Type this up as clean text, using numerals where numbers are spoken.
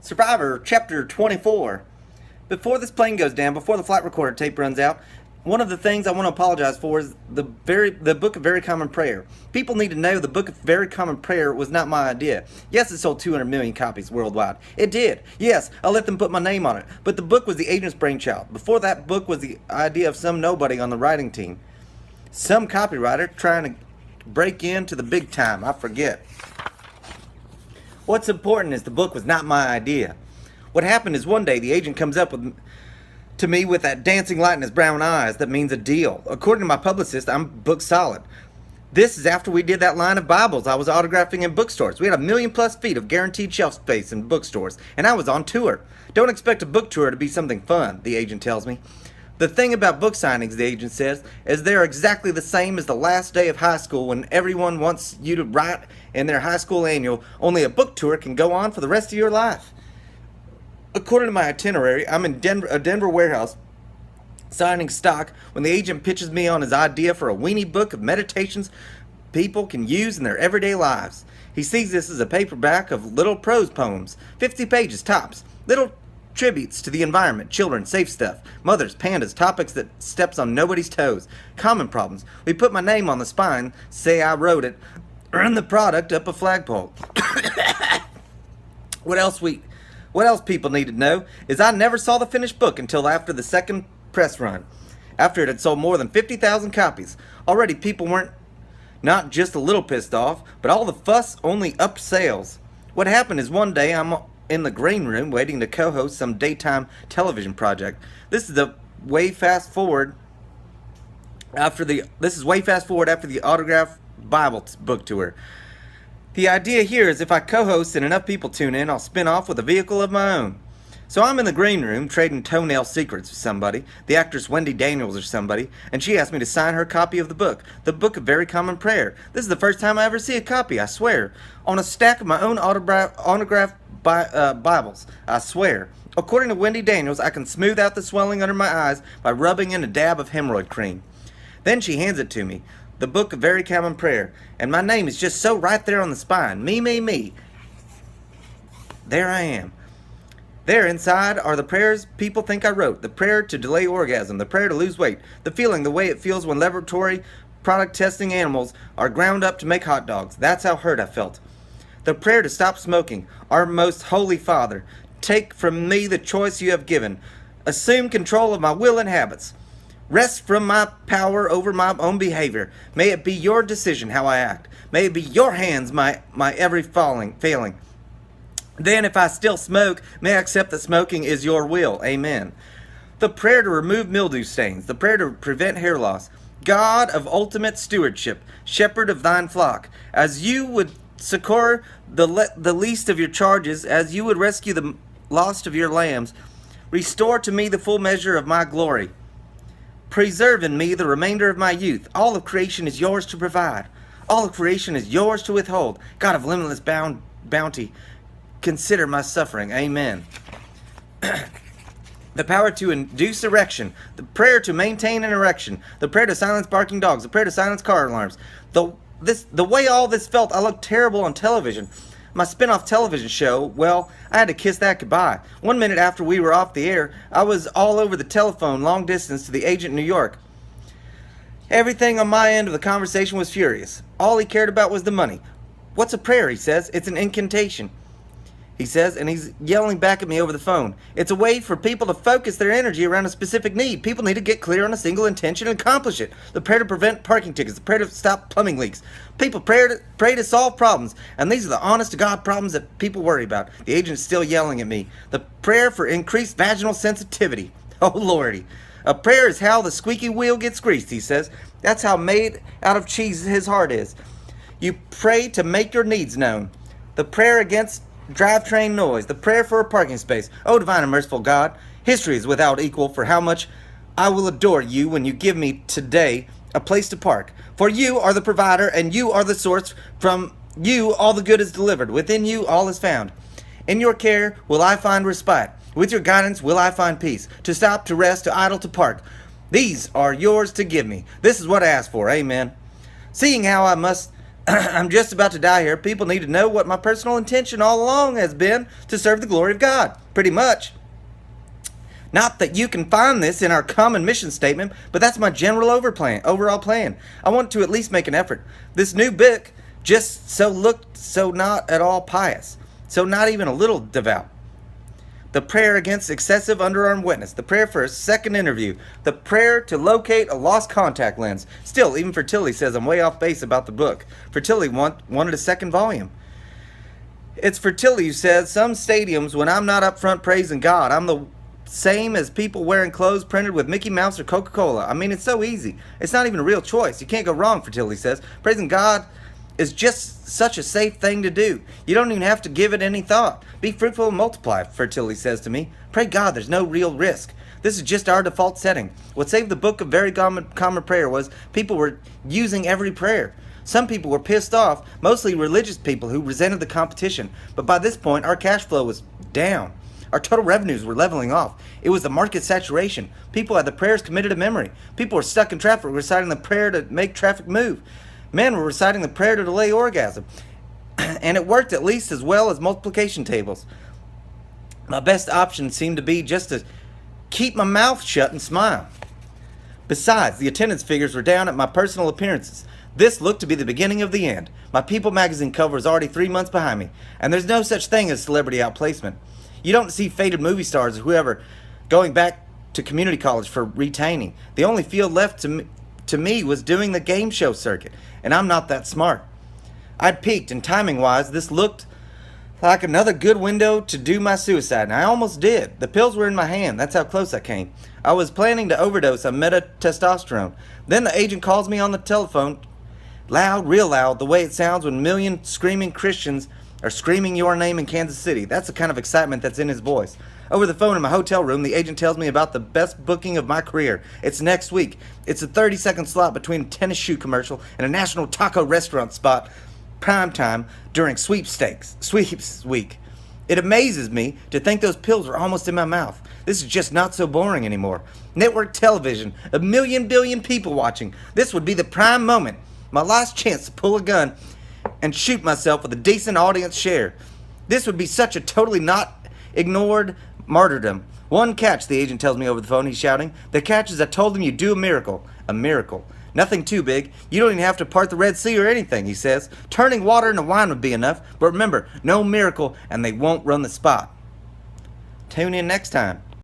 Survivor, Chapter 24. Before this plane goes down, before the flight recorder tape runs out, one of the things I want to apologize for is the Book of Very Common Prayer. People need to know the Book of Very Common Prayer was not my idea. Yes, it sold 200 million copies worldwide. It did. Yes, I let them put my name on it. But the book was the agent's brainchild. Before that book was the idea of some nobody on the writing team. Some copywriter trying to break into the big time. I forget. What's important is the book was not my idea. What happened is one day the agent comes up to me with that dancing light in his brown eyes that means a deal. According to my publicist, I'm book solid. This is after we did that line of Bibles I was autographing in bookstores. We had 1 million plus feet of guaranteed shelf space in bookstores, and I was on tour. Don't expect a book tour to be something fun, the agent tells me. The thing about book signings, the agent says, is they're exactly the same as the last day of high school when everyone wants you to write in their high school annual, only a book tour can go on for the rest of your life. According to my itinerary, I'm in a Denver warehouse signing stock when the agent pitches me on his idea for a weenie book of meditations people can use in their everyday lives. He sees this as a paperback of little prose poems, 50 pages tops, little tributes to the environment, children, safe stuff, mothers, pandas, topics that steps on nobody's toes, common problems. We put my name on the spine, say I wrote it, earn the product up a flagpole. What else people need to know is I never saw the finished book until after the second press run, after it had sold more than 50,000 copies. Already people weren't not just a little pissed off, but all the fuss only upped sales. What happened is one day I'm in the green room waiting to co-host some daytime television project. This is way fast forward after the autograph Bible book tour. The idea here is if I co-host and enough people tune in, I'll spin off with a vehicle of my own. So I'm in the green room trading toenail secrets with somebody, the actress Wendy Daniels or somebody, and she asked me to sign her copy of the Book of Very Common Prayer. This is the first time I ever see a copy, I swear, on a stack of my own autographed Bibles, I swear. According to Wendy Daniels, I can smooth out the swelling under my eyes by rubbing in a dab of hemorrhoid cream. Then she hands it to me, the Book of Very Common Prayer, and my name is just so right there on the spine. Me. There I am. There inside are the prayers people think I wrote. The prayer to delay orgasm, the prayer to lose weight, the feeling the way it feels when laboratory product testing animals are ground up to make hot dogs. That's how hurt I felt. The prayer to stop smoking. Our most holy Father, take from me the choice you have given. Assume control of my will and habits. Rest from my power over my own behavior. May it be your decision how I act. May it be your hands my every failing. Then if I still smoke, may I accept that smoking is your will. Amen. The prayer to remove mildew stains. The prayer to prevent hair loss. God of ultimate stewardship, shepherd of thine flock, as you would succor the least of your charges, as you would rescue the lost of your lambs, restore to me the full measure of my glory. Preserve in me the remainder of my youth. All of creation is yours to provide. All of creation is yours to withhold. God of limitless bounty, consider my suffering. Amen. The power to induce erection. The prayer to maintain an erection. The prayer to silence barking dogs. The prayer to silence car alarms. The way all this felt, I looked terrible on television. My spin-off television show, well, I had to kiss that goodbye. 1 minute after we were off the air, I was all over the telephone long distance to the agent in New York. Everything on my end of the conversation was furious. All he cared about was the money. What's a prayer, he says. It's an incantation, he says, and he's yelling back at me over the phone. It's a way for people to focus their energy around a specific need. People need to get clear on a single intention and accomplish it. The prayer to prevent parking tickets. The prayer to stop plumbing leaks. People pray to solve problems. And these are the honest-to-God problems that people worry about. The agent's still yelling at me. The prayer for increased vaginal sensitivity. Oh, Lordy. A prayer is how the squeaky wheel gets greased, he says. That's how made out of cheese his heart is. You pray to make your needs known. The prayer against drivetrain noise, the prayer for a parking space. Oh, divine and merciful God, history is without equal for how much I will adore you when you give me today a place to park. For you are the provider, and you are the source. From you all the good is delivered. Within you all is found. In your care will I find respite. With your guidance will I find peace. To stop, to rest, to idle, to park. These are yours to give me. This is what I ask for. Amen. Seeing how I must I'm just about to die here. People need to know what my personal intention all along has been, to serve the glory of God. Pretty much. Not that you can find this in our common mission statement, but that's my general overall plan. I want to at least make an effort. This new book just looked so not at all pious, so not even a little devout. The prayer against excessive underarm wetness, the prayer for a second interview, the prayer to locate a lost contact lens. Still, even Fertilli says I'm way off base about the book. Fertilli wanted a second volume. It's Fertilli who says, some stadiums, when I'm not up front praising God, I'm the same as people wearing clothes printed with Mickey Mouse or Coca-Cola. I mean, it's so easy. It's not even a real choice. You can't go wrong, Fertilli says. Praising God is just such a safe thing to do. You don't even have to give it any thought. Be fruitful and multiply, Fertilli says to me. Pray God there's no real risk. This is just our default setting. What saved the book of very common prayer was people were using every prayer. Some people were pissed off, mostly religious people who resented the competition. But by this point, our cash flow was down. Our total revenues were leveling off. It was the market saturation. People had the prayers committed to memory. People were stuck in traffic reciting the prayer to make traffic move. Men were reciting the prayer to delay orgasm. And it worked at least as well as multiplication tables. My best option seemed to be just to keep my mouth shut and smile. Besides, the attendance figures were down at my personal appearances. This looked to be the beginning of the end. My People magazine cover was already 3 months behind me. And there's no such thing as celebrity outplacement. You don't see faded movie stars or whoever going back to community college for retaining. The only field left to me was doing the game show circuit, and I'm not that smart. I'd peaked, and timing-wise, this looked like another good window to do my suicide, and I almost did. The pills were in my hand. That's how close I came. I was planning to overdose on meta-testosterone. Then the agent calls me on the telephone, loud, real loud, the way it sounds when a million screaming Christians are screaming your name in Kansas City. That's the kind of excitement that's in his voice. Over the phone in my hotel room, the agent tells me about the best booking of my career. It's next week. It's a 30-second slot between a tennis shoe commercial and a national taco restaurant spot, prime time, during sweeps week. It amazes me to think those pills are almost in my mouth. This is just not so boring anymore. Network television, a billion people watching. This would be the prime moment, my last chance to pull a gun and shoot myself with a decent audience share. This would be such a totally not ignored martyrdom. One catch, the agent tells me over the phone. He's shouting. The catch is I told him you'd do a miracle. A miracle. Nothing too big. You don't even have to part the Red Sea or anything, he says. Turning water into wine would be enough. But remember, no miracle, and they won't run the spot. Tune in next time.